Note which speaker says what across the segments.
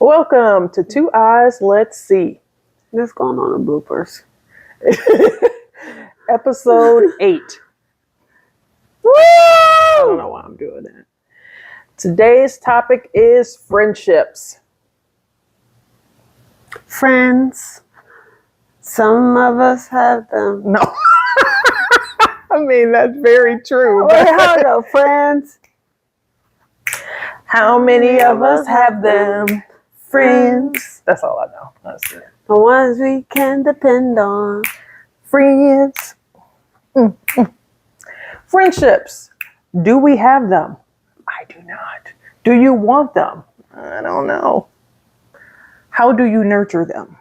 Speaker 1: Welcome to Two Eyes, Let's See.
Speaker 2: What's going on in bloopers?
Speaker 1: Episode 8. Woo! I don't know why I'm doing that. Today's topic is friendships.
Speaker 2: Friends. Some of us have them.
Speaker 1: No. I mean, that's very true.
Speaker 2: Wait, hold up, friends.
Speaker 1: How many of us have them? Friends. That's all I know. That's it.
Speaker 2: The ones we can depend on.
Speaker 1: Friends. Friendships. Do we have them? I do not. Do you want them? I don't know. How do you nurture them?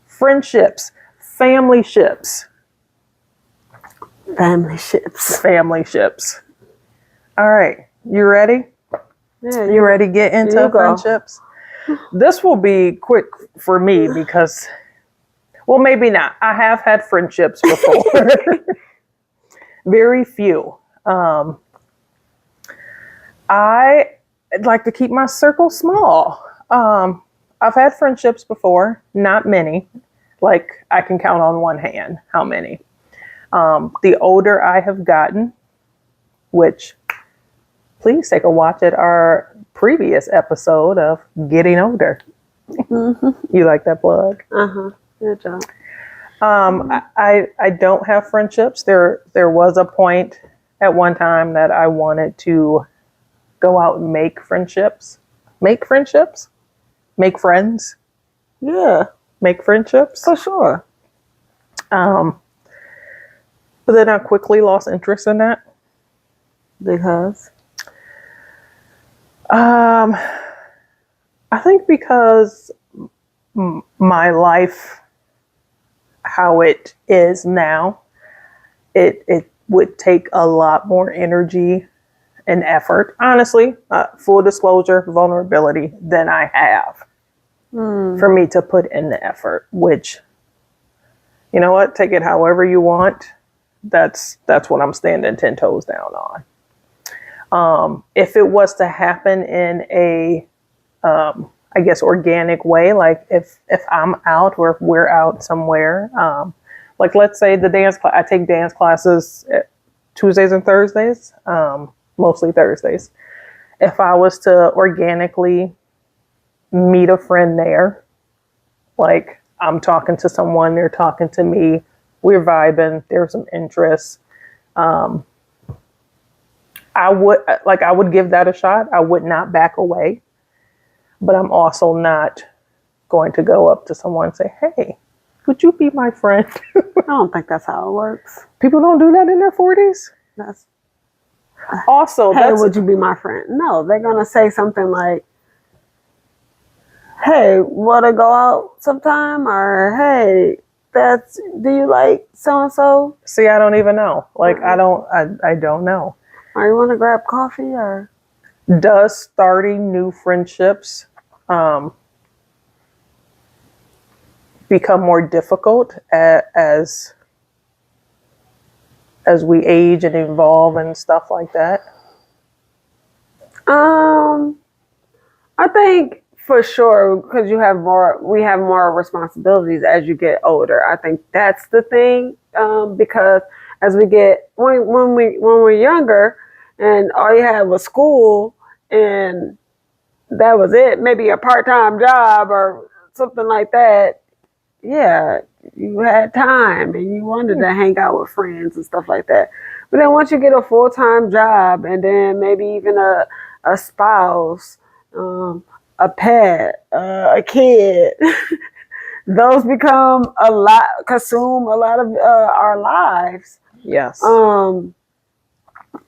Speaker 1: Friendships. Familyships.
Speaker 2: Familyships.
Speaker 1: Familyships. All right. You ready?
Speaker 2: Yeah,
Speaker 1: You ready to get into friendships? This will be quick for me because, well, maybe not. I have had friendships before. Very few. I like to keep my circle small. I've had friendships before, not many. Like I can count on one hand how many. The older I have gotten, which please take a watch at our previous episode of Getting Older. You like that plug?
Speaker 2: Good job.
Speaker 1: I don't have friendships. There was a point at one time that I wanted to go out and make friendships. Make friendships? Make friends?
Speaker 2: Yeah,
Speaker 1: Make friendships?
Speaker 2: for sure.
Speaker 1: But then I quickly lost interest in that.
Speaker 2: Because?
Speaker 1: I think because my life, how it is now, it would take a lot more energy and effort, honestly, full disclosure, vulnerability, than I have for me to put in the effort, which, you know what, take it however you want. That's what I'm standing 10 toes down on. If it was to happen in a, I guess, organic way, like if I'm out or if we're out somewhere, like let's say the dance class, I take dance classes Tuesdays and Thursdays, mostly Thursdays. If I was to organically meet a friend there, like I'm talking to someone, they're talking to me, we're vibing, there's some interest. I would give that a shot. I would not back away, but I'm also not going to go up to someone and say, "Hey, would you be my friend?"
Speaker 2: I don't think that's how it works.
Speaker 1: People don't do that in their 40s.
Speaker 2: That's,
Speaker 1: Also,
Speaker 2: hey, would you be my friend? No, they're going to say something like, hey, want to go out sometime? Or, hey, do you like so-and-so?
Speaker 1: see, I don't even know. Like, I don't know.
Speaker 2: Or you want to grab coffee? Or
Speaker 1: Does starting new friendships become more difficult as we age and evolve and stuff like that?
Speaker 2: I think for sure, because we have more responsibilities as you get older. I think that's the thing. Because as we get when we're younger, and all you had was school, and that was it. Maybe a part-time job or something like that. Yeah, you had time and you wanted to hang out with friends and stuff like that. But then once you get a full-time job, and then maybe even a spouse, a pet, a kid, those consume a lot of our lives.
Speaker 1: Yes.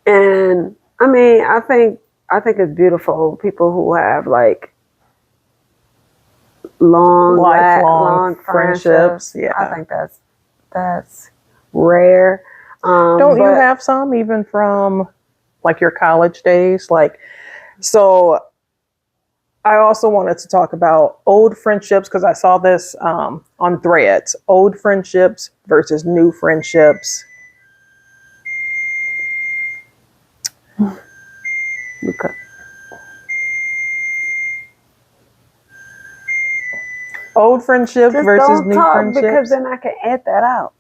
Speaker 2: And I mean, I think it's beautiful people who have like lifelong friendships.
Speaker 1: Yeah,
Speaker 2: I think that's rare.
Speaker 1: Don't you have some even from like your college days? Like, so I also wanted to talk about old friendships because I saw this on Threads. Old friendships versus new friendships.
Speaker 2: Okay.
Speaker 1: Old friendships
Speaker 2: Just
Speaker 1: versus
Speaker 2: don't
Speaker 1: new
Speaker 2: talk
Speaker 1: friendships.
Speaker 2: because then I can add that out.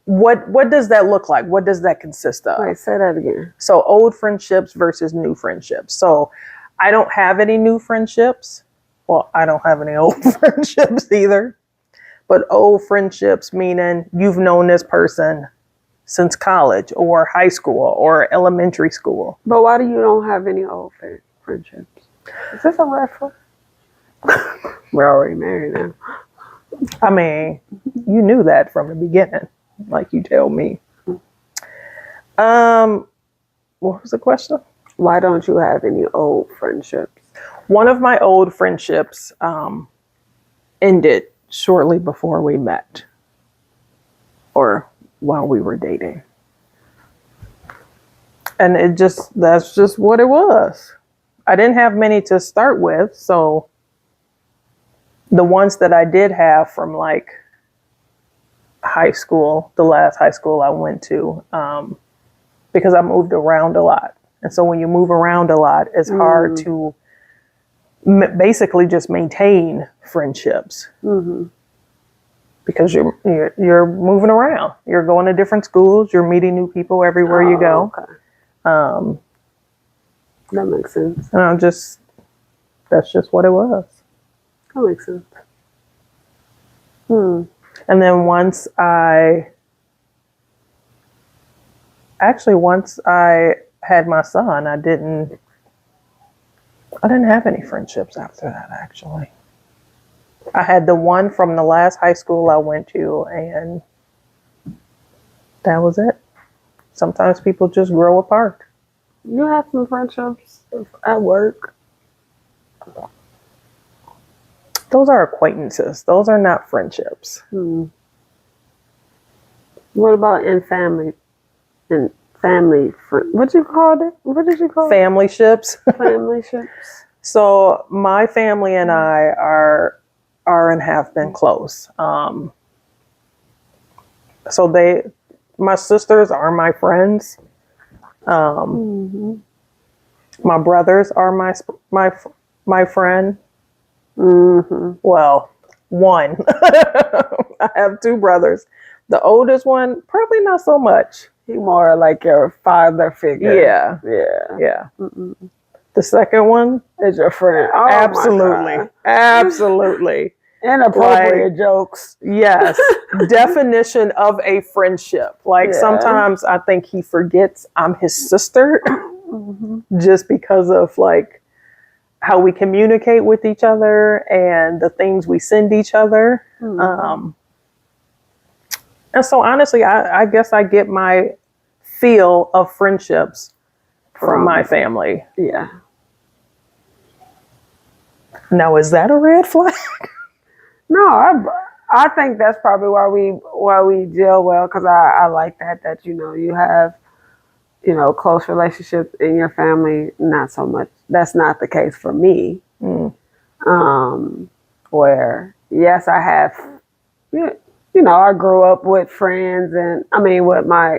Speaker 1: What does that look like? What does that consist of?
Speaker 2: Wait, say that again.
Speaker 1: So old friendships versus new friendships. So I don't have any new friendships. Well, I don't have any old friendships either. But old friendships meaning you've known this person since college or high school or elementary school.
Speaker 2: But why do you don't have any old friendships? Is this a red flag? We're already married now.
Speaker 1: I mean, you knew that from the beginning, like you tell me. What was the question?
Speaker 2: Why don't you have any old friendships?
Speaker 1: One of my old friendships ended shortly before we met, or while we were dating. And that's just what it was. I didn't have many to start with, so the ones that I did have from like high school, the last high school I went to, because I moved around a lot. And so when you move around a lot, it's hard to basically just maintain friendships. Mm-hmm. Because you're moving around. You're going to different schools. You're meeting new people everywhere you go.
Speaker 2: Okay. That makes sense.
Speaker 1: And that's just what it was.
Speaker 2: That makes sense.
Speaker 1: And then once I had my son, I didn't have any friendships after that, actually. I had the one from the last high school I went to, and that was it. Sometimes people just grow apart.
Speaker 2: You have some friendships at work.
Speaker 1: Those are acquaintances. Those are not friendships.
Speaker 2: What about in family? What you called it? What did you call it?
Speaker 1: Familyships.
Speaker 2: Familyships.
Speaker 1: So my family and I are and have been close. So my sisters are my friends. My brothers are my friend. Well, one. I have two brothers. The oldest one, probably not so much.
Speaker 2: He more like your father figure.
Speaker 1: Yeah. The second one
Speaker 2: is your friend. Oh,
Speaker 1: absolutely.
Speaker 2: Inappropriate jokes.
Speaker 1: Yes. Definition of a friendship. Sometimes I think he forgets I'm his sister just because of like how we communicate with each other and the things we send each other. And so honestly, I guess I get my feel of friendships from my family.
Speaker 2: Yeah.
Speaker 1: Now, is that a red flag?
Speaker 2: No, I think that's probably why we gel well, because I like that you have close relationships in your family. Not so much. That's not the case for me. Where yes, I have. I grew up with friends and with my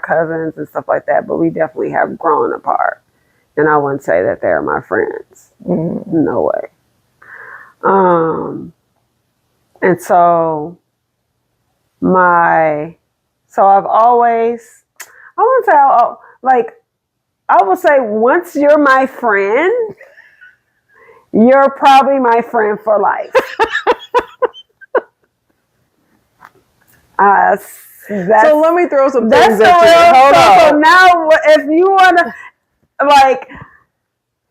Speaker 2: cousins and stuff like that, but we definitely have grown apart. And I wouldn't say that they're my friends. No way. And so I've always, I wouldn't say, I would say once you're my friend, you're probably my friend for life.
Speaker 1: So let me throw some things at you. Hold on.
Speaker 2: So now, if you want to,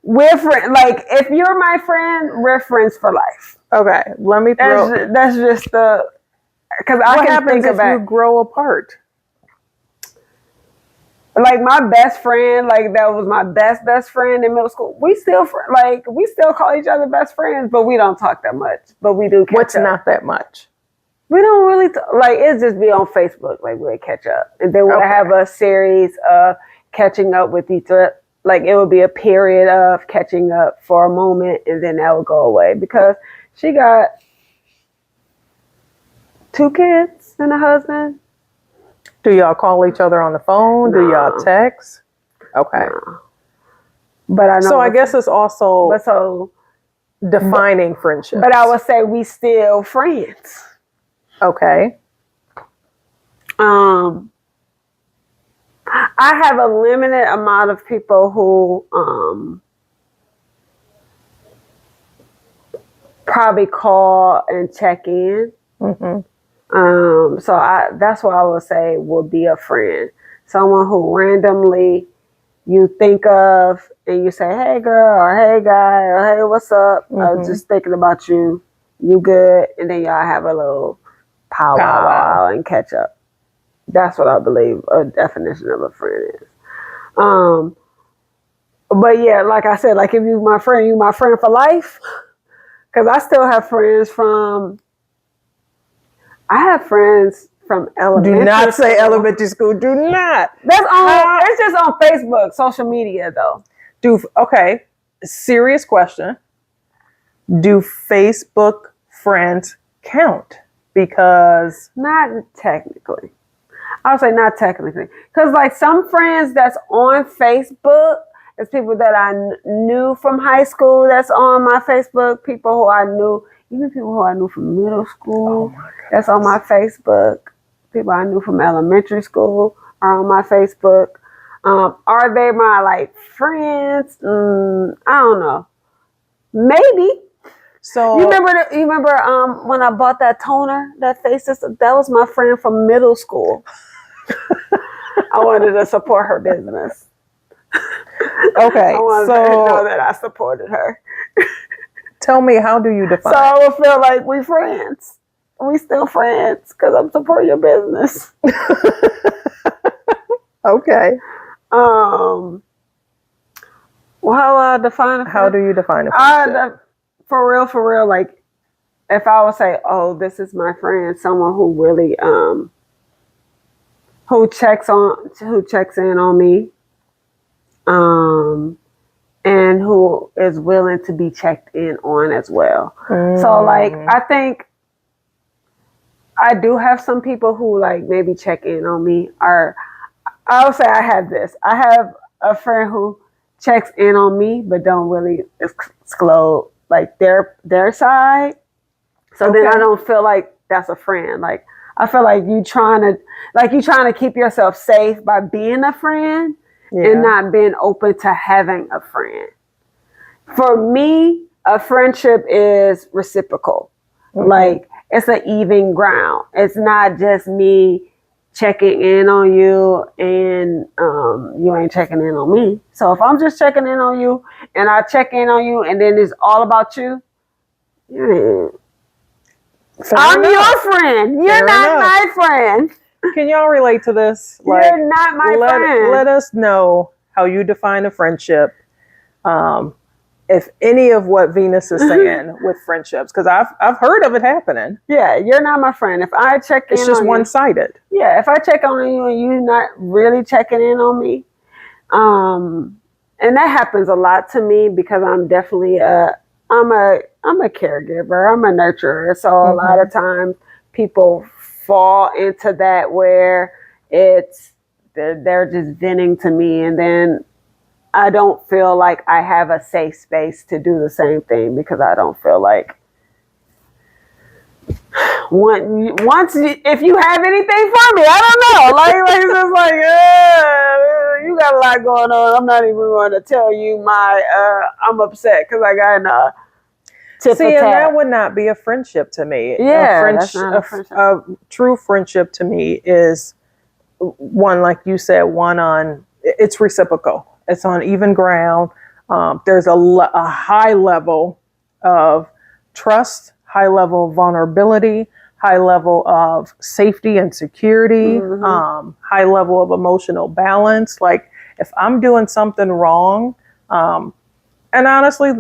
Speaker 2: we're friends. If you're my friend, we're friends for life.
Speaker 1: Okay, let me throw.
Speaker 2: That's just because I can think about.
Speaker 1: What happens if you grow apart?
Speaker 2: My best friend, that was my best friend in middle school. We still call each other best friends, but we don't talk that much. But we do catch up.
Speaker 1: What's not that much?
Speaker 2: We don't really it's just be on Facebook. We'll catch up, and then we'll have a series of catching up with each other. It would be a period of catching up for a moment, and then that would go away because she got 2 kids and a husband.
Speaker 1: Do y'all call each other on the phone? No. Do y'all text? Okay.
Speaker 2: No. But I know.
Speaker 1: So I guess it's also.
Speaker 2: But so
Speaker 1: Defining friendships.
Speaker 2: But I would say we still friends.
Speaker 1: Okay.
Speaker 2: I have a limited amount of people who probably call and check in. So that's what I would say would be a friend. Someone who randomly you think of and you say, hey girl, or hey guy, or hey, what's up? I was just thinking about you. You good? And then y'all have a little powwow and catch up. That's what I believe a definition of a friend is. But yeah, like I said, like if you my friend, you my friend for life. Because I still have friends from elementary.
Speaker 1: Do not say elementary school. Do not.
Speaker 2: It's just on Facebook, social media though.
Speaker 1: Okay. Serious question. Do Facebook friends count? Because
Speaker 2: not technically. I would say not technically. Because like some friends that's on Facebook, it's people that I knew from high school that's on my Facebook, people who I knew, even people who I knew from middle school, that's on my Facebook. People I knew from elementary school are on my Facebook. Are they my like friends? I don't know. Maybe.
Speaker 1: So
Speaker 2: you remember when I bought that toner, that face system? That was my friend from middle school. I wanted to support her business.
Speaker 1: Okay,
Speaker 2: I wanted to know that I supported her.
Speaker 1: Tell me, how do you define?
Speaker 2: So I would feel like we friends. We still friends because I'm supporting your business.
Speaker 1: Okay.
Speaker 2: Well, how I define a friend?
Speaker 1: How do you define a friendship?
Speaker 2: For real, like if I would say, oh, this is my friend, someone who really who checks in on me, and who is willing to be checked in on as well. So like I think I do have some people who like maybe check in on me, or I would say I have this. I have a friend who checks in on me but don't really disclose like their side. So then I don't feel like that's a friend. Like I feel like you trying to keep yourself safe by being a friend and not being open to having a friend. For me, a friendship is reciprocal. Like it's an even ground. It's not just me checking in on you and you ain't checking in on me. So if I'm just checking in on you and I check in on you and then it's all about you, I'm your friend. You're not my friend.
Speaker 1: Can y'all relate to this?
Speaker 2: Like, you're not my friend.
Speaker 1: Let us know how you define a friendship. If any of what Venus is saying with friendships, because I've heard of it happening.
Speaker 2: Yeah, you're not my friend. If I check in,
Speaker 1: it's just one-sided.
Speaker 2: Yeah, if I check on you and you're not really checking in on me, and that happens a lot to me because I'm definitely I'm a caregiver. I'm a nurturer. So a lot of times people fall into that where they're just venting to me, and then I don't feel like I have a safe space to do the same thing because I don't feel like if you have anything for me, I don't know. Like it's just like you got a lot going on. I'm not even going to tell you I'm upset because I got in a tip
Speaker 1: See, and that would not be a friendship to me.
Speaker 2: Yeah, that's not a friendship.
Speaker 1: A true friendship to me is one, like you said, it's reciprocal. It's on even ground. There's a high level of trust, high level of vulnerability, high level of safety and security, high level of emotional balance. Like if I'm doing something wrong, and honestly,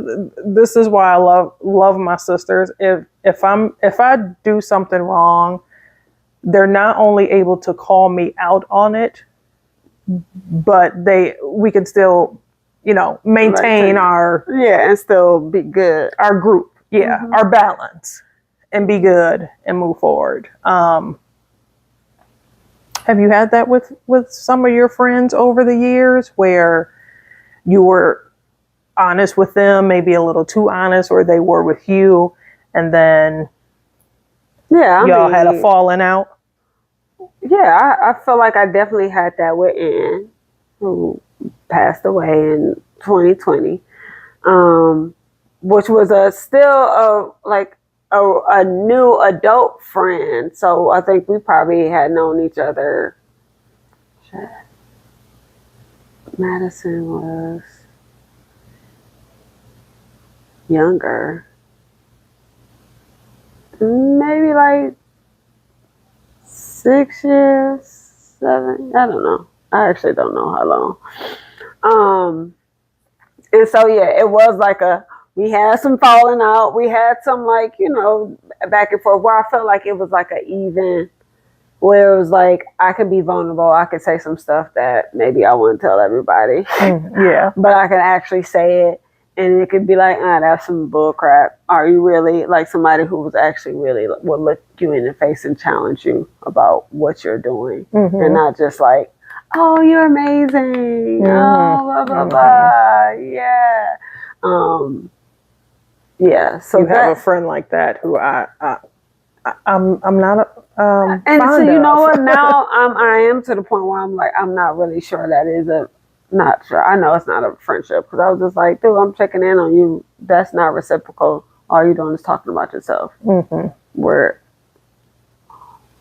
Speaker 1: this is why I love my sisters. If I do something wrong, they're not only able to call me out on it, but we can still, maintain our
Speaker 2: and still be good.
Speaker 1: Our group, our balance, and be good and move forward. Have you had that with some of your friends over the years where you were honest with them, maybe a little too honest, or they were with you, and then y'all had a falling out?
Speaker 2: Yeah, I feel like I definitely had that with Ann, who passed away in 2020, which was a new adult friend. So I think we probably had known each other. Madison was younger, maybe like 6 years, 7. I don't know. I actually don't know how long. And so yeah, it was like we had some falling out. We had some like, back and forth where I felt like it was like a even, where it was like I could be vulnerable. I could say some stuff that maybe I wouldn't tell everybody.
Speaker 1: Yeah.
Speaker 2: But I could actually say it, and it could be like, that's some bull crap. Are you really like somebody who was actually really would look you in the face and challenge you about what you're doing, and not just like, oh, you're amazing. Oh, blah blah blah. Yeah. Yeah. So
Speaker 1: you have a friend like that who I'm not
Speaker 2: and
Speaker 1: fond
Speaker 2: so you know
Speaker 1: of.
Speaker 2: what, now I am to the point where I'm like, I'm not really sure that is not sure. I know it's not a friendship, because I was just like, dude, I'm checking in on you. That's not reciprocal. All you're doing is talking about yourself.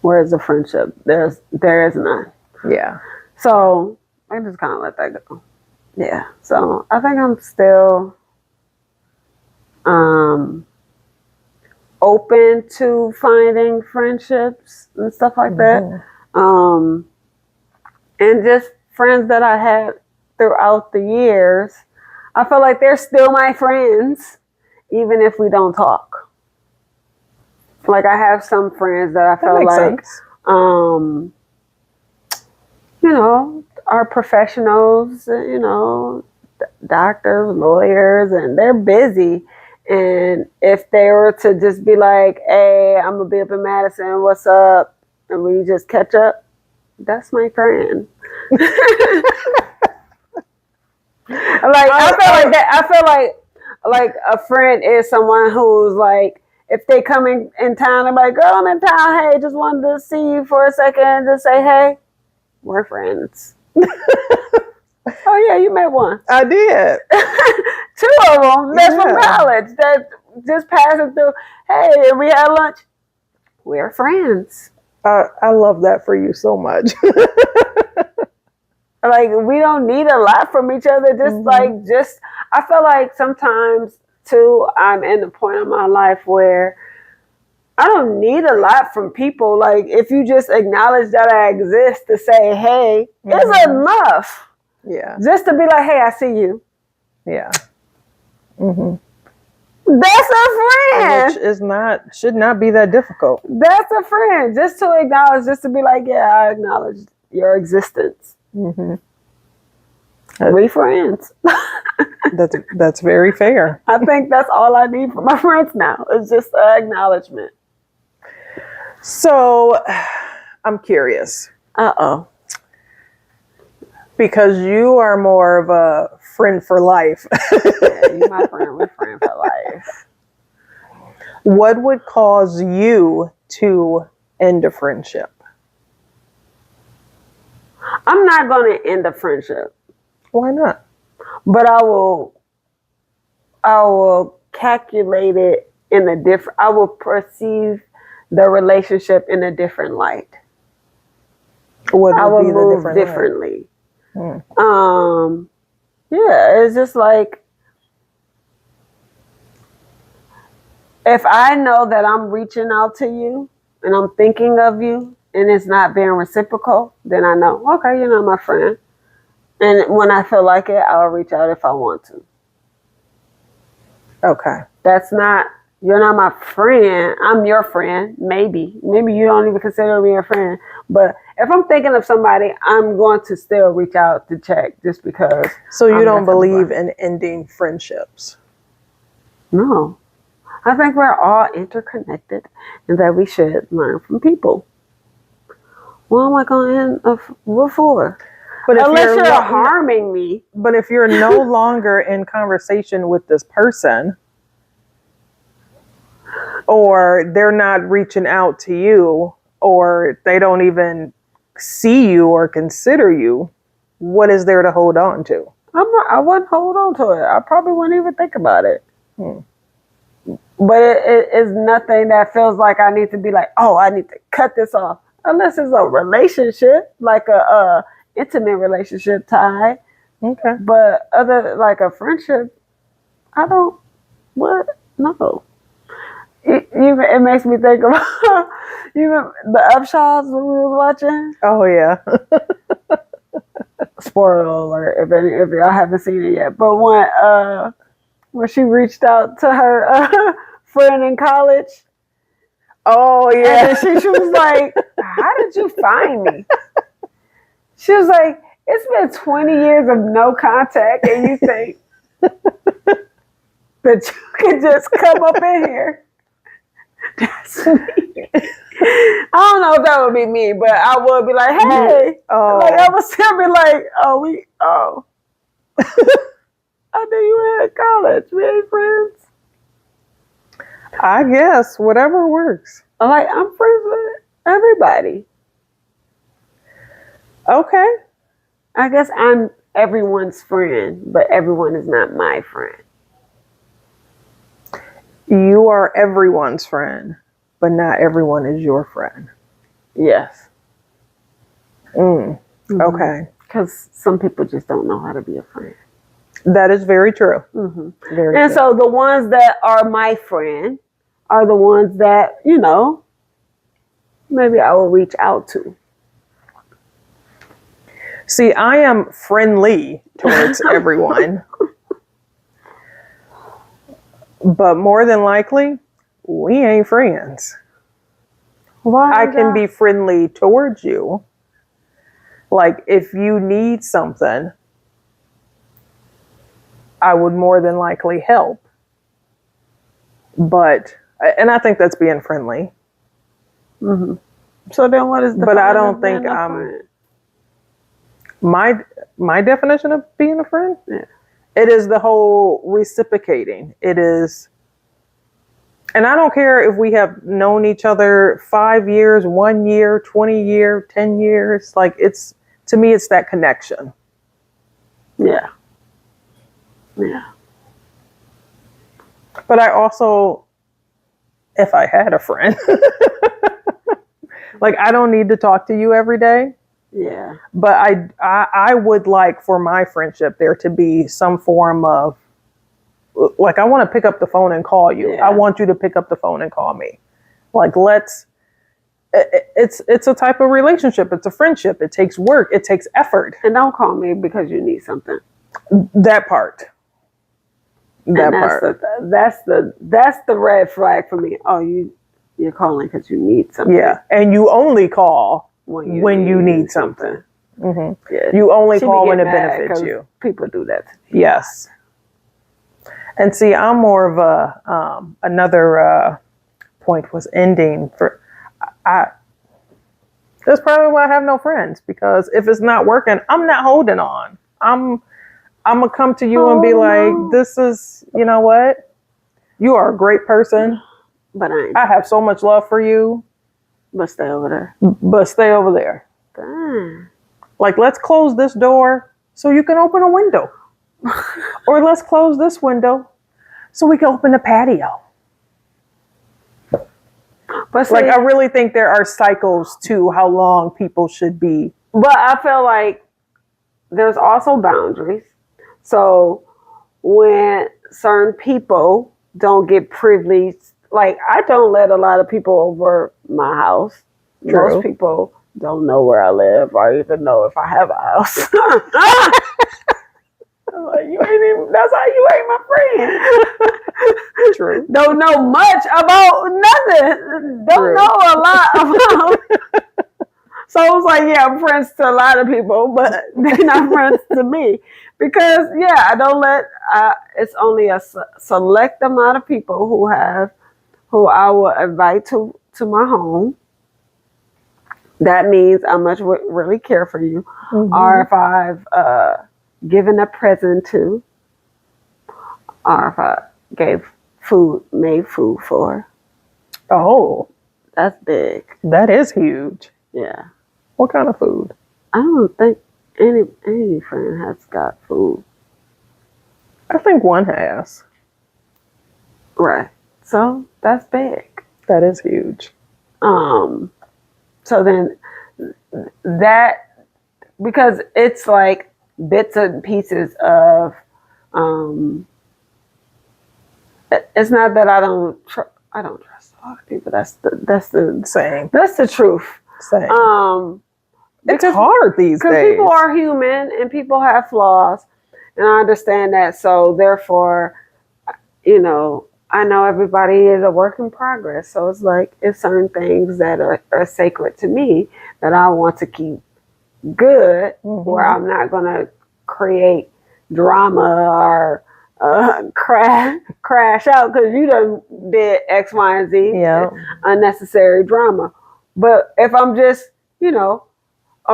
Speaker 2: Where's the friendship? There is none.
Speaker 1: Yeah.
Speaker 2: So I just kind of let that go. Yeah. So I think I'm still open to finding friendships and stuff like that. And just friends that I had throughout the years, I feel like they're still my friends, even if we don't talk. Like I have some friends that I feel like, are professionals, doctors, lawyers, and they're busy. And if they were to just be like, hey, I'm going to be up in Madison, what's up? And we just catch up, that's my friend. I feel like a friend is someone who's like, if they come in town, they're like, girl, I'm in town. Hey, just wanted to see you for a second. Just say, hey, we're friends. Oh yeah, you met one.
Speaker 1: I did.
Speaker 2: 2 of them. That's from college. That just passing through. Hey, we had lunch. We're friends.
Speaker 1: I love that for you so much.
Speaker 2: Like we don't need a lot from each other. I feel like sometimes too, I'm in the point of my life where I don't need a lot from people. Like if you just acknowledge that I exist to say, hey, it's enough.
Speaker 1: Yeah.
Speaker 2: Just to be like, hey, I see you.
Speaker 1: Yeah.
Speaker 2: That's a friend.
Speaker 1: Which should not be that difficult.
Speaker 2: That's a friend. Just to acknowledge, just to be like, yeah, I acknowledge your existence. We friends.
Speaker 1: That's very fair.
Speaker 2: I think that's all I need from my friends now. It's just an acknowledgement.
Speaker 1: So, I'm curious. Because you are more of a friend for life.
Speaker 2: Yeah, you're my friend. We're friend for life.
Speaker 1: What would cause you to end a friendship?
Speaker 2: I'm not going to end a friendship.
Speaker 1: Why not?
Speaker 2: But I will calculate it in a different, I will perceive the relationship in a different light.
Speaker 1: What
Speaker 2: I will
Speaker 1: would be
Speaker 2: move
Speaker 1: the
Speaker 2: differently. Yeah, it's just like, if I know that I'm reaching out to you and I'm thinking of you and it's not being reciprocal, then I know, okay, you're not my friend. And when I feel like it, I'll reach out if I want to.
Speaker 1: Okay.
Speaker 2: You're not my friend. I'm your friend. Maybe you don't even consider me a friend. But if I'm thinking of somebody, I'm going to still reach out to check just because.
Speaker 1: So you don't believe in ending friendships?
Speaker 2: No. I think we're all interconnected and that we should learn from people. What am I going to end? What for?
Speaker 1: But if
Speaker 2: unless you're harming me.
Speaker 1: But if you're no longer in conversation with this person, or they're not reaching out to you, or they don't even see you or consider you, what is there to hold on to?
Speaker 2: I wouldn't hold on to it. I probably wouldn't even think about it. But it is nothing that feels like I need to be like, oh, I need to cut this off. Unless it's a relationship, like a intimate relationship tie.
Speaker 1: Okay.
Speaker 2: But other like a friendship, I don't. What? No. It makes me think about even the Upshaws when we was watching.
Speaker 1: Oh yeah.
Speaker 2: Spoiler alert! If y'all haven't seen it yet, but when she reached out to her friend in college.
Speaker 1: Oh yeah.
Speaker 2: And then she was like, "How did you find me?" She was like, "It's been 20 years of no contact, and you think that you could just come up in here." That's me. I don't know if that would be me, but I would be like, "Hey," like I would still be like, "Oh, I knew you were in college. We ain't friends."
Speaker 1: I guess whatever works.
Speaker 2: I'm friends with everybody.
Speaker 1: Okay.
Speaker 2: I guess I'm everyone's friend, but everyone is not my friend.
Speaker 1: You are everyone's friend, but not everyone is your friend.
Speaker 2: Yes.
Speaker 1: Okay.
Speaker 2: Because some people just don't know how to be a friend.
Speaker 1: That is very true. Very
Speaker 2: And
Speaker 1: true.
Speaker 2: so the ones that are my friend are the ones that, maybe I will reach out to.
Speaker 1: See, I am friendly towards everyone. But more than likely, we ain't friends.
Speaker 2: Why?
Speaker 1: I can be friendly towards you. Like, if you need something, I would more than likely help. But, and I think that's being friendly.
Speaker 2: So then what is the
Speaker 1: But I don't think I'm... My definition of being a friend?
Speaker 2: Yeah.
Speaker 1: It is the whole reciprocating. It is, and I don't care if we have known each other 5 years, 1 year, 20 years, 10 years. Like to me, it's that connection.
Speaker 2: Yeah. Yeah.
Speaker 1: But I also, if I had a friend, like I don't need to talk to you every day.
Speaker 2: Yeah.
Speaker 1: But I would like for my friendship there to be some form of, like, I want to pick up the phone and call you.
Speaker 2: Yeah.
Speaker 1: I want you to pick up the phone and call me. Like, it's a type of relationship. It's a friendship. It takes work. It takes effort.
Speaker 2: And don't call me because you need something.
Speaker 1: That part.
Speaker 2: That's the red flag for me. Oh, you're calling because you need something.
Speaker 1: Yeah. And you only call when you need something. Mm-hmm.
Speaker 2: Yeah.
Speaker 1: You only call when it benefits you.
Speaker 2: People do that to me.
Speaker 1: Yes. And see, I'm more of a, another point was ending for, that's probably why I have no friends, because if it's not working, I'm not holding on. I'm going to come to you and be like, this is, you know what? You are a great person.
Speaker 2: But
Speaker 1: I have so much love for you.
Speaker 2: But stay over there.
Speaker 1: But stay over there.
Speaker 2: Damn.
Speaker 1: Like, let's close this door so you can open a window. Or let's close this window so we can open the patio.
Speaker 2: But see,
Speaker 1: like, I really think there are cycles to how long people should be.
Speaker 2: But I feel like there's also boundaries. So when certain people don't get privileged, like I don't let a lot of people over my house.
Speaker 1: True.
Speaker 2: Most people don't know where I live or even know if I have a house. I'm like, that's how you ain't my friend.
Speaker 1: True.
Speaker 2: Don't know much about nothing. Don't know a lot about. So I was like, yeah, I'm friends to a lot of people, but they're not friends to me. Because, yeah, I don't it's only a select amount of people who I will invite to my home that means I must really care for you.
Speaker 1: Mm-hmm.
Speaker 2: Or if I've given a present to, or if I made food for.
Speaker 1: Oh,
Speaker 2: That's big.
Speaker 1: that is huge.
Speaker 2: Yeah.
Speaker 1: What kind of food?
Speaker 2: I don't think any friend has got food.
Speaker 1: I think one has.
Speaker 2: Right. So that's big.
Speaker 1: That is huge.
Speaker 2: So then that, because it's like bits and pieces of, it's not that I don't trust a lot of people. That's the
Speaker 1: Same.
Speaker 2: That's the truth.
Speaker 1: Same. It's
Speaker 2: Because
Speaker 1: hard these
Speaker 2: because
Speaker 1: days.
Speaker 2: people are human and people have flaws, and I understand that. So therefore, I know everybody is a work in progress. So it's like, it's certain things that are sacred to me that I want to keep good, where I'm not going to create drama or crash out because you done did X, Y, and Z, unnecessary drama. But if I'm just, oh,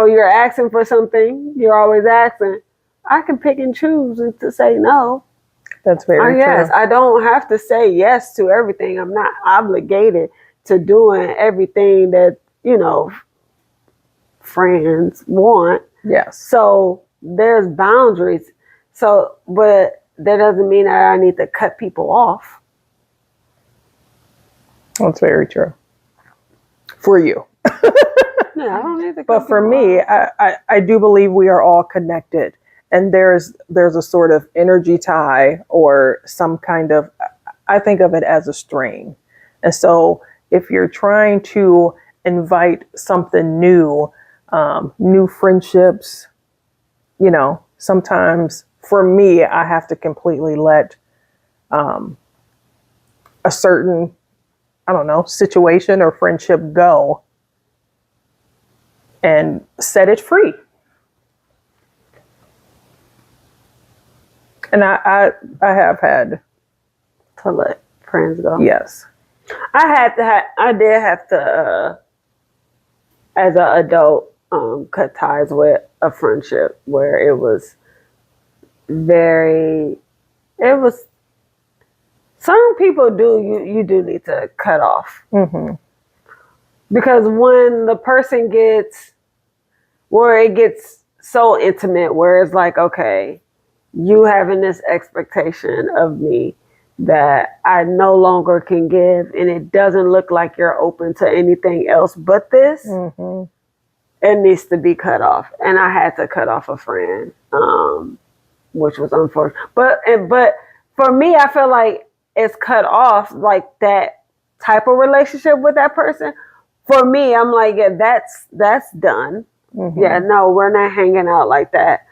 Speaker 2: you're asking for something, you're always asking, I can pick and choose to say no.
Speaker 1: That's very true.
Speaker 2: Yes, I don't have to say yes to everything. I'm not obligated to doing everything that, friends want.
Speaker 1: Yes.
Speaker 2: So there's boundaries. So, but that doesn't mean that I need to cut people off.
Speaker 1: That's very true. For you.
Speaker 2: Yeah, I don't need to cut
Speaker 1: But for
Speaker 2: people
Speaker 1: me,
Speaker 2: off.
Speaker 1: I do believe we are all connected. And there's a sort of energy tie or some kind of, I think of it as a string. And so if you're trying to invite something new, new friendships, sometimes for me, I have to completely let a certain, I don't know, situation or friendship go and set it free. And I have had
Speaker 2: To let friends go.
Speaker 1: Yes.
Speaker 2: I did have to, as an adult, cut ties with a friendship where it was certain people you do need to cut off.
Speaker 1: Mm-hmm.
Speaker 2: Because when the person gets so intimate where it's like, okay, you having this expectation of me that I no longer can give, and it doesn't look like you're open to anything else but this, it needs to be cut off. And I had to cut off a friend, which was unfortunate. But for me, I feel like it's cut off, like that type of relationship with that person. For me, I'm like, yeah, that's done.
Speaker 1: Mm-hmm.
Speaker 2: Yeah, no, we're not hanging out like that.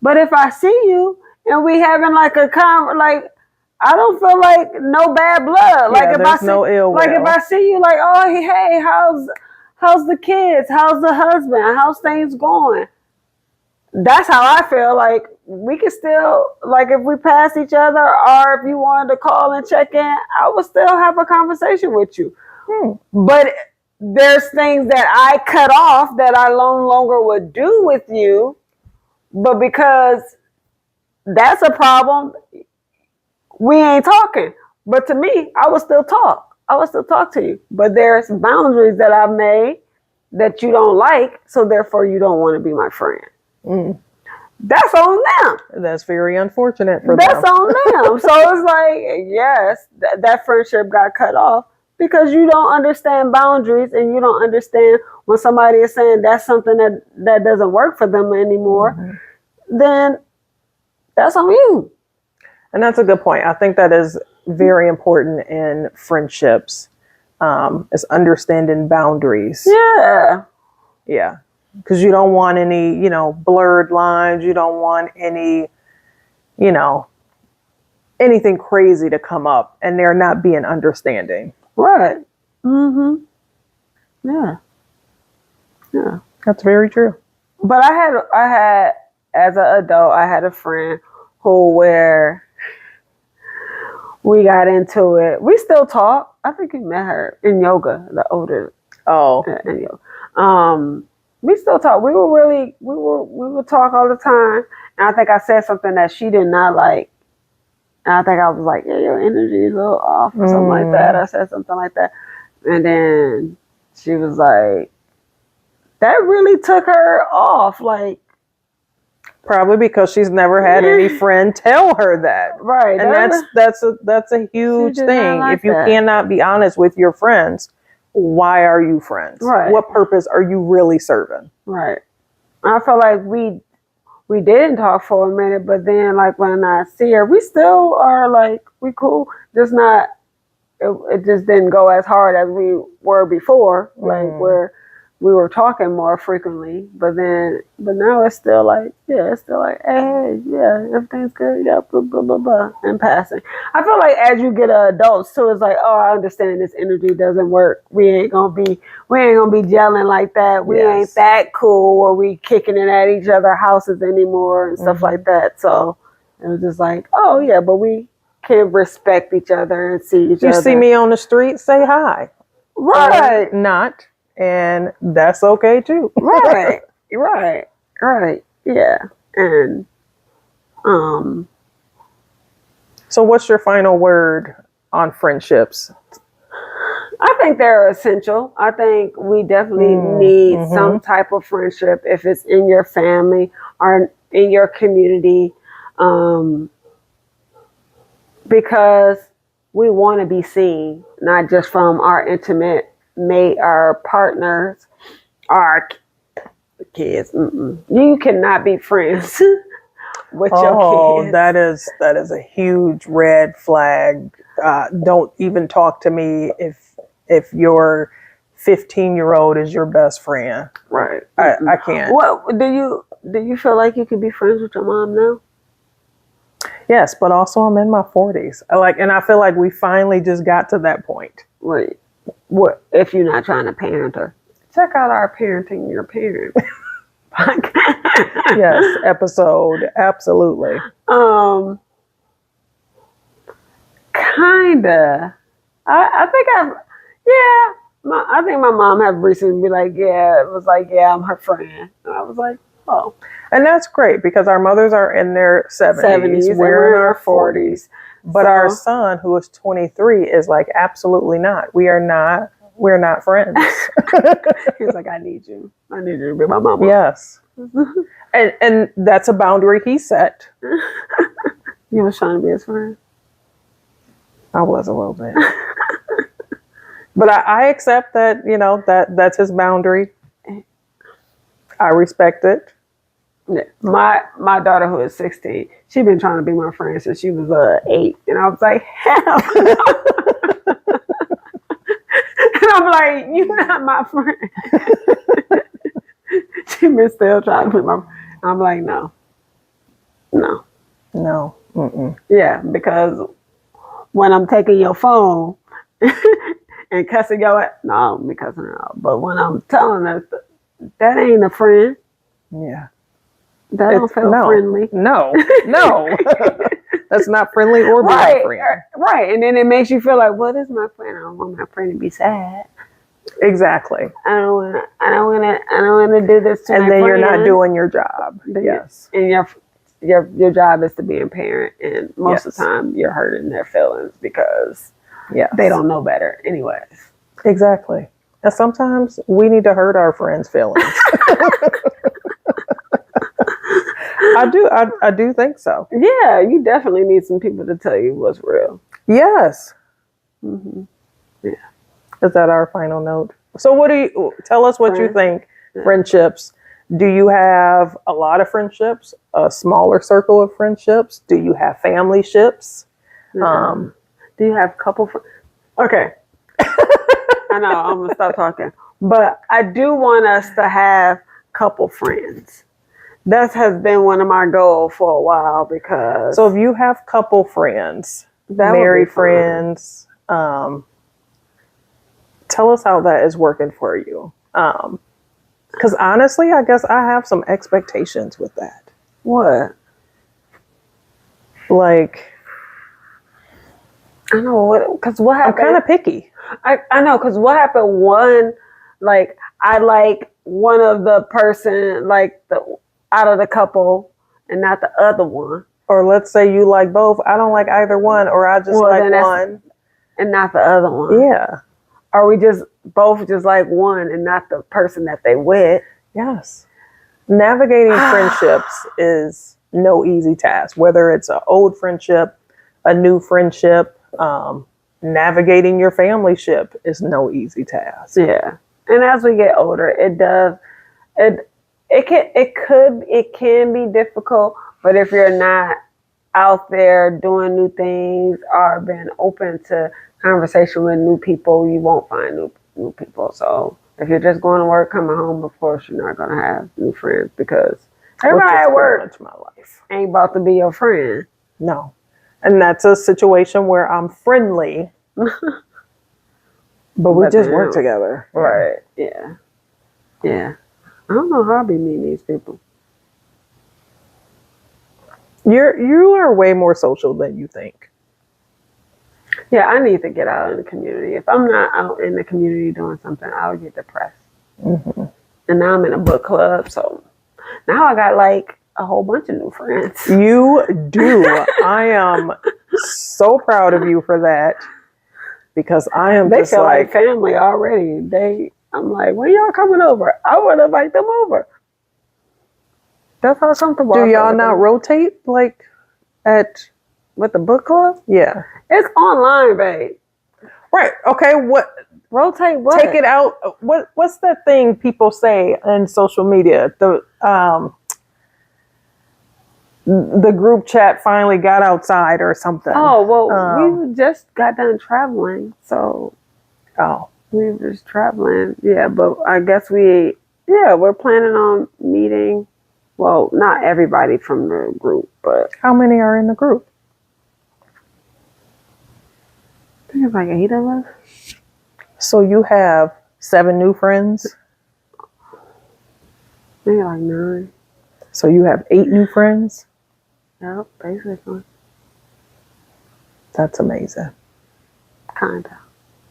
Speaker 2: But if I see you and we having like a I don't feel like no bad blood. Like if I see,
Speaker 1: no ill will.
Speaker 2: Like if I see you, like, oh, hey, how's the kids? How's the husband? How's things going? That's how I feel. Like we could still, like, if we pass each other, or if you wanted to call and check in, I would still have a conversation with you. But there's things that I cut off that I no longer would do with you. But because that's a problem, we ain't talking. But to me, I would still talk. I would still talk to you. But there's boundaries that I've made that you don't like, so therefore you don't want to be my friend. That's on them.
Speaker 1: That's very unfortunate for them.
Speaker 2: That's on them. So it's like, yes, that friendship got cut off because you don't understand boundaries, and you don't understand when somebody is saying that's something that doesn't work for them anymore, then that's on you.
Speaker 1: And that's a good point. I think that is very important in friendships, is understanding boundaries.
Speaker 2: Yeah.
Speaker 1: Yeah. Because you don't want any, blurred lines. You don't want any, anything crazy to come up and there not being understanding.
Speaker 2: Right. Yeah. Yeah.
Speaker 1: That's very true.
Speaker 2: But I had, as an adult, I had a friend where we got into it. We still talk. I think you met her in yoga, the older.
Speaker 1: Oh,
Speaker 2: Anyway, we still talk. We would talk all the time. And I think I said something that she did not like. And I think I was like, yeah, your energy is a little off or something like that. I said something like that. And then she was like, that really took her off. Like,
Speaker 1: probably because she's never had any friend tell her that.
Speaker 2: right.
Speaker 1: And that's a huge thing.
Speaker 2: Like
Speaker 1: if you cannot be honest with your friends, why are you friends?
Speaker 2: Right.
Speaker 1: What purpose are you really serving?
Speaker 2: Right. I felt like we didn't talk for a minute, but then like when I see her, we still are like, we cool. Just not, it just didn't go as hard as we were before. Like where we were talking more frequently, but now it's still like, hey, yeah, everything's good, yeah, blah, blah, blah, blah, and passing. I feel like as you get adults too, it's like, oh, I understand this energy doesn't work. We ain't gonna be gelling like that. We ain't that cool, or we kicking it at each other's houses anymore and stuff like that. So it was just like, oh yeah, but we can respect each other and see each other.
Speaker 1: You see me on the street, say hi.
Speaker 2: Right.
Speaker 1: Or not. And that's okay too.
Speaker 2: Right. Yeah. And
Speaker 1: so what's your final word on friendships?
Speaker 2: I think they're essential. I think we definitely need some type of friendship, if it's in your family or in your community, because we want to be seen, not just from our intimate mate, our partners, our kids. You cannot be friends with your kids.
Speaker 1: That is a huge red flag. Don't even talk to me if your 15-year-old is your best friend.
Speaker 2: Right.
Speaker 1: I can't.
Speaker 2: What do you feel like you can be friends with your mom now?
Speaker 1: Yes, but also I'm in my 40s. And I feel like we finally just got to that point.
Speaker 2: Wait. What if you're not trying to parent her? Check out our Parenting Your Parent podcast.
Speaker 1: Yes, episode. Absolutely.
Speaker 2: Kinda. I think I think my mom had recently been like, I'm her friend. And I was like, oh.
Speaker 1: And that's great because our mothers are in their 70s. We're in our 40s. But our son, who is 23, is like, absolutely not. We're not friends.
Speaker 2: He's like, I need you to be my mama.
Speaker 1: Yes. And that's a boundary he set.
Speaker 2: You was trying to be his friend?
Speaker 1: I was a little bit. But I accept that, that's his boundary. I respect it.
Speaker 2: Yeah. My daughter, who is 16, she been trying to be my friend since she was 8, and I was like, hell no. And I'm like, you're not my friend. She been still trying to be my friend. I'm like, no.
Speaker 1: Mm-mm.
Speaker 2: Yeah, because when I'm taking your phone and cussing your ass, no, I don't be cussing her out. But when I'm telling her that ain't a friend.
Speaker 1: Yeah.
Speaker 2: That don't feel friendly.
Speaker 1: No. That's not friendly or being a friend.
Speaker 2: Right. And then it makes you feel like, what is my friend? I don't want my friend to be sad.
Speaker 1: Exactly.
Speaker 2: I don't want to do this to my friend.
Speaker 1: And then you're not doing your job. Yes.
Speaker 2: And your job is to be a parent, and most of the time you're hurting their feelings because they don't know better anyways.
Speaker 1: Exactly. And sometimes we need to hurt our friends' feelings. I do think so.
Speaker 2: Yeah, you definitely need some people to tell you what's real.
Speaker 1: Yes.
Speaker 2: Mm-hmm. Yeah.
Speaker 1: Is that our final note? So tell us what you think, friendships. Do you have a lot of friendships? A smaller circle of friendships? Do you have familyships?
Speaker 2: Do you have couple Okay. I know, I'm going to stop talking. But I do want us to have couple friends. That has been one of my goals for a while because...
Speaker 1: So if you have couple friends, married friends, tell us how that is working for you. Because honestly, I guess I have some expectations with that.
Speaker 2: What?
Speaker 1: Like...
Speaker 2: I know, because what happened...
Speaker 1: I'm kind of picky.
Speaker 2: I know, because what happened one Like I like one of the person, like the out of the couple, and not the other one.
Speaker 1: Or let's say you like both. I don't like either one, or I just like one
Speaker 2: and not the other one.
Speaker 1: Yeah.
Speaker 2: Or we just both just like one and not the person that they with.
Speaker 1: Yes. Navigating friendships is no easy task, whether it's an old friendship, a new friendship. Navigating your family ship is no easy task.
Speaker 2: Yeah. And as we get older, it can be difficult, but if you're not out there doing new things or being open to conversation with new people, you won't find new people. So if you're just going to work, coming home, of course you're not gonna have new friends because everybody at work
Speaker 1: my life
Speaker 2: ain't about to be your friend.
Speaker 1: No. And that's a situation where I'm friendly, but we just work together.
Speaker 2: Right. Yeah. Yeah. I don't know how I be meeting these people.
Speaker 1: You are way more social than you think.
Speaker 2: Yeah, I need to get out in the community. If I'm not out in the community doing something, I'll get depressed. Mm-hmm. And now I'm in a book club, so now I got like a whole bunch of new friends.
Speaker 1: You do. I am so proud of you for that because I am.
Speaker 2: They
Speaker 1: just
Speaker 2: feel like family already. I'm like, when y'all coming over? I want to invite them over. That's how comfortable.
Speaker 1: Do y'all not rotate like
Speaker 2: with the book club?
Speaker 1: Yeah,
Speaker 2: it's online, babe.
Speaker 1: Right. Okay. What?
Speaker 2: Rotate what?
Speaker 1: Take it out. What's that thing people say in social media? The group chat finally got outside or something.
Speaker 2: Oh, well, we just got done traveling. So, we were just traveling. Yeah, but I guess we're planning on meeting. Well, not everybody from the group, but.
Speaker 1: How many are in the group?
Speaker 2: I think it's like 8 of us.
Speaker 1: So you have 7 new friends?
Speaker 2: Maybe like 9.
Speaker 1: So you have 8 new friends?
Speaker 2: Yep, basically.
Speaker 1: That's amazing.
Speaker 2: Kinda.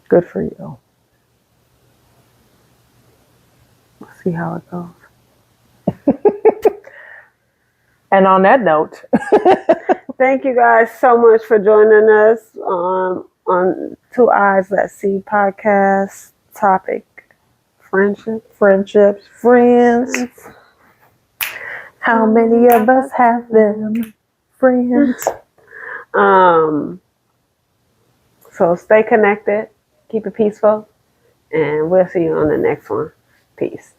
Speaker 1: Good for you.
Speaker 2: We'll see how it goes.
Speaker 1: And on that note,
Speaker 2: thank you guys so much for joining us on Two Eyes That See podcast topic. Friendships, friends.
Speaker 1: How many of us have them? Friends.
Speaker 2: So stay connected, keep it peaceful, and we'll see you on the next one. Peace.